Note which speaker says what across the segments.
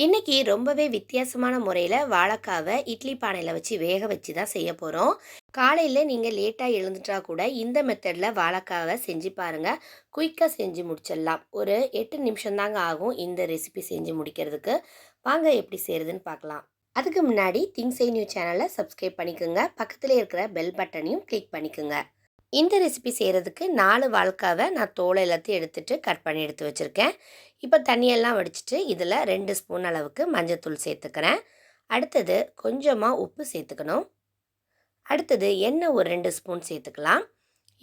Speaker 1: இன்னைக்கு ரொம்பவே வித்தியாசமான முறையில் வாழைக்காவை இட்லி பானையில் வச்சு வேக வச்சு தான் செய்ய போகிறோம். காலையில் நீங்கள் லேட்டாக எழுந்துட்டா கூட இந்த மெத்தடில் வாழைக்காவை செஞ்சு பாருங்கள். குயிக்காக செஞ்சு முடிச்சிடலாம். ஒரு 8 நிமிஷம் தாங்க ஆகும் இந்த ரெசிபி செஞ்சு முடிக்கிறதுக்கு. வாங்க எப்படி செய்கிறதுன்னு பார்க்கலாம். அதுக்கு முன்னாடி திங்ஸ் ஏ நியூ சேனலை சப்ஸ்கிரைப் பண்ணிக்கோங்க. பக்கத்தில் இருக்கிற பெல் பட்டனையும் கிளிக் பண்ணிக்கோங்க. இந்த ரெசிபி செய்கிறதுக்கு 4 வாழைக்காவை நான் தோலை எல்லாத்தையும் எடுத்துகிட்டு கட் பண்ணி எடுத்து வச்சுருக்கேன். இப்போ தண்ணியெல்லாம் வடிச்சிட்டு இதில் 2 ஸ்பூன் அளவுக்கு மஞ்சத்தூள் சேர்த்துக்கிறேன். அடுத்தது கொஞ்சமாக உப்பு சேர்த்துக்கணும். அடுத்தது எண்ணெய் ஒரு 2 ஸ்பூன் சேர்த்துக்கலாம்.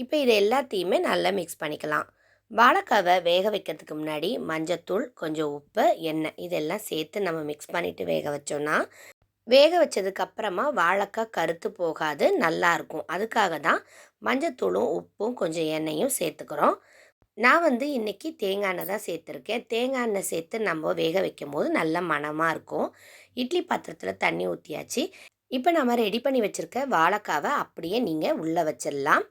Speaker 1: இப்போ இதை எல்லாத்தையுமே நல்லா மிக்ஸ் பண்ணிக்கலாம். வாழைக்காவை வேக வைக்கிறதுக்கு முன்னாடி மஞ்சத்தூள், கொஞ்சம் உப்பு, எண்ணெய் இதெல்லாம் சேர்த்து நம்ம மிக்ஸ் பண்ணிவிட்டு வேக வச்சோன்னா வேக வச்சதுக்கப்புறமா வாழைக்காய் கருத்து போகாது, நல்லாயிருக்கும். அதுக்காக தான் மஞ்சத்தூளும் உப்பும் கொஞ்சம் எண்ணெயும் சேர்த்துக்கிறோம். நான் இன்றைக்கி தேங்காய் எண்ணெய் தான் சேர்த்துருக்கேன். தேங்காய் எண்ணெய் சேர்த்து நம்ம வேக வைக்கும் போது நல்ல மணமாக இருக்கும். இட்லி பாத்திரத்தில் தண்ணி ஊற்றியாச்சு. இப்போ நம்ம ரெடி பண்ணி வச்சுருக்க வாழைக்காவை அப்படியே நீங்கள் உள்ளே வச்சிடலாம்.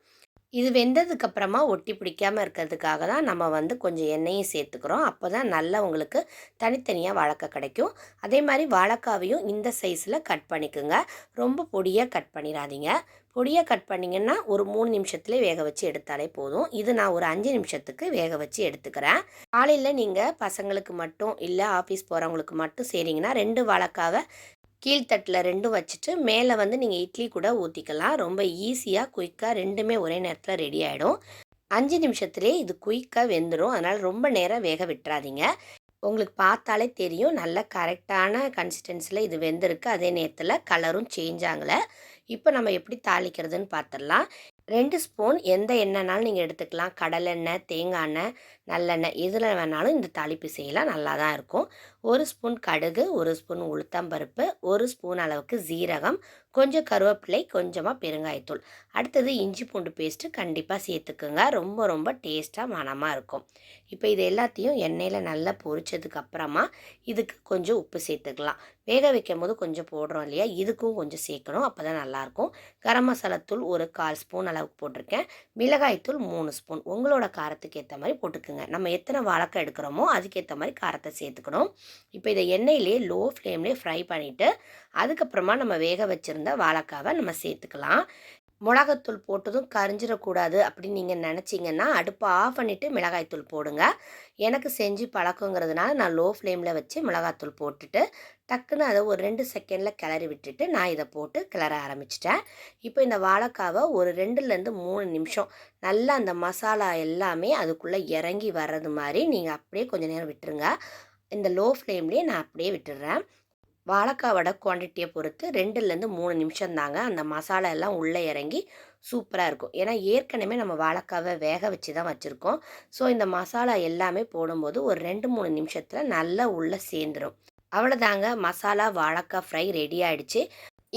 Speaker 1: இது வெந்ததுக்கப்புறமா ஒட்டி பிடிக்காமல் இருக்கிறதுக்காக தான் நம்ம கொஞ்சம் எண்ணெயும் சேர்த்துக்கிறோம். அப்போ தான் நல்லா உங்களுக்கு தனித்தனியாக வாழைக்காய் கிடைக்கும். அதே மாதிரி வாழைக்காவையும் இந்த சைஸில் கட் பண்ணிக்கோங்க. ரொம்ப பொடியாக கட் பண்ணிடாதீங்க. பொடியாக கட் பண்ணிங்கன்னா ஒரு 3 நிமிஷத்துலேயே வேக வச்சு எடுத்தாலே போதும். இது நான் ஒரு 5 நிமிஷத்துக்கு வேக வச்சு எடுத்துக்கிறேன். காலையில் நீங்கள் பசங்களுக்கு மட்டும் இல்லை ஆஃபீஸ் போகிறவங்களுக்கு மட்டும் செய்கிறீங்கன்னா 2 வாழைக்காவை கீழ்த்தட்டில் 2ம் வச்சுட்டு மேலே நீங்கள் இட்லி கூட ஊற்றிக்கலாம். ரொம்ப ஈஸியாக குயிக்காக 2மே ஒரே நேரத்தில் ரெடி ஆகிடும். 5 நிமிஷத்துலேயே இது குயிக்காக வெந்துடும். அதனால் ரொம்ப நேரம் வேக விட்டுறாதீங்க. உங்களுக்கு பார்த்தாலே தெரியும் நல்ல கரெக்டான கன்சிஸ்டன்சியில் இது வெந்திருக்கு. அதே நேரத்தில் கலரும் சேஞ்ச் ஆகலை. இப்போ நம்ம எப்படி தாளிக்கிறதுன்னு பார்த்துடலாம். 2 ஸ்பூன் எந்த எண்ணெய்னாலும் நீங்கள் எடுத்துக்கலாம். கடலெண்ணெய், தேங்காய் எண்ணெய், நல்லெண்ணெய் எதில் வேணாலும் இந்த தாளிப்பு செய்யலாம், நல்லா தான் இருக்கும். 1 ஸ்பூன் கடுகு, 1 ஸ்பூன் உளுத்தம்பருப்பு, 1 ஸ்பூன் அளவுக்கு ஜீரகம், கொஞ்சம் கருவேப்பிலை, கொஞ்சமாக பெருங்காயத்தூள். அடுத்தது இஞ்சி பூண்டு பேஸ்ட்டு கண்டிப்பாக சேர்த்துக்குங்க. ரொம்ப ரொம்ப டேஸ்ட்டாக மணமாக இருக்கும். இப்போ இது எல்லாத்தையும் எண்ணெயில் நல்லா பொரிச்சதுக்கப்புறமா இதுக்கு கொஞ்சம் உப்பு சேர்த்துக்கலாம். வேக வைக்கும் போது கொஞ்சம் போடுறோம் இல்லையா, இதுக்கும் கொஞ்சம் சேர்க்கணும். அப்போ தான் நல்லாயிருக்கும். கரம் மசாலாத்தூள் ஒரு 1/4 ஸ்பூன் அளவுக்கு போட்டிருக்கேன். மிளகாய்த்தூள் 3 ஸ்பூன். உங்களோட காரத்துக்கு ஏற்ற மாதிரி போட்டுக்குங்க. நம்ம எத்தனை வாழைக்காய் எடுக்கிறோமோ அதுக்கேற்ற மாதிரி காரத்தை சேர்த்துக்கணும். இப்போ இதை எண்ணெயிலே லோ ஃப்ளேம்லேயே ஃப்ரை பண்ணிவிட்டு அதுக்கப்புறமா நம்ம வேக வச்சுருந்த வாழைக்காவை நம்ம சேர்த்துக்கலாம். மிளகாத்தூள் போட்டதும் கரிஞ்சிடக்கூடாது அப்படின்னு நீங்கள் நினச்சிங்கன்னா அடுப்பை ஆஃப் பண்ணிவிட்டு மிளகாய்த்தூள் போடுங்க. எனக்கு செஞ்சு பழக்கங்கிறதுனால நான் லோ ஃப்ளேமில் வச்சு மிளகாத்தூள் போட்டுட்டு டக்குன்னு அதை ஒரு 2 செகண்டில் கிளறி விட்டுட்டு நான் இதை போட்டு கிளற ஆரம்பிச்சிட்டேன். இப்போ இந்த வாழைக்காவை ஒரு 2லேருந்து 3 நிமிஷம் நல்லா அந்த மசாலா எல்லாமே அதுக்குள்ளே இறங்கி வர்றது மாதிரி நீங்கள் அப்படியே கொஞ்சம் நேரம் விட்டுருங்க. இந்த லோ ஃப்ளேம்லேயே நான் அப்படியே விட்டுடுறேன். வாழைக்காவோட குவான்டிட்டியை பொறுத்து 2லேருந்து 3 நிமிஷம் தாங்க அந்த மசாலா எல்லாம் உள்ளே இறங்கி சூப்பராக இருக்கும். ஏன்னா ஏற்கனவே நம்ம வாழைக்காவை வேக வச்சு தான் வச்சுருக்கோம். ஸோ இந்த மசாலா எல்லாமே போடும்போது ஒரு 2-3 நிமிஷத்தில் நல்லா உள்ளே சேர்ந்துடும். அவ்வளோதாங்க, மசாலா வாழைக்காய் ஃப்ரை ரெடி ஆகிடுச்சு.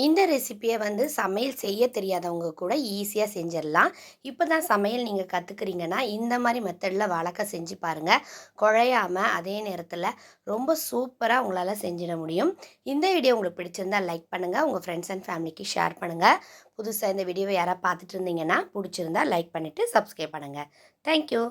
Speaker 1: இந்த ரெசிப்பியை சமையல் செய்ய தெரியாதவங்க கூட ஈஸியாக செஞ்சிடலாம். இப்போ தான் சமையல் நீங்கள் கற்றுக்குறீங்கன்னா இந்த மாதிரி மெத்தடில் வாழைக்காய் செஞ்சு பாருங்கள். குழையாமல் அதே நேரத்தில் ரொம்ப சூப்பராக உங்களால் செஞ்சிட முடியும். இந்த வீடியோ உங்களுக்கு பிடிச்சிருந்தால் லைக் பண்ணுங்கள். உங்கள் ஃப்ரெண்ட்ஸ் அண்ட் ஃபேமிலிக்கு ஷேர் பண்ணுங்கள். புதுசாக இந்த வீடியோவை யாராவது பார்த்துட்டு இருந்தீங்கன்னா பிடிச்சிருந்தா லைக் பண்ணிவிட்டு சப்ஸ்கிரைப் பண்ணுங்கள். தேங்க்யூ.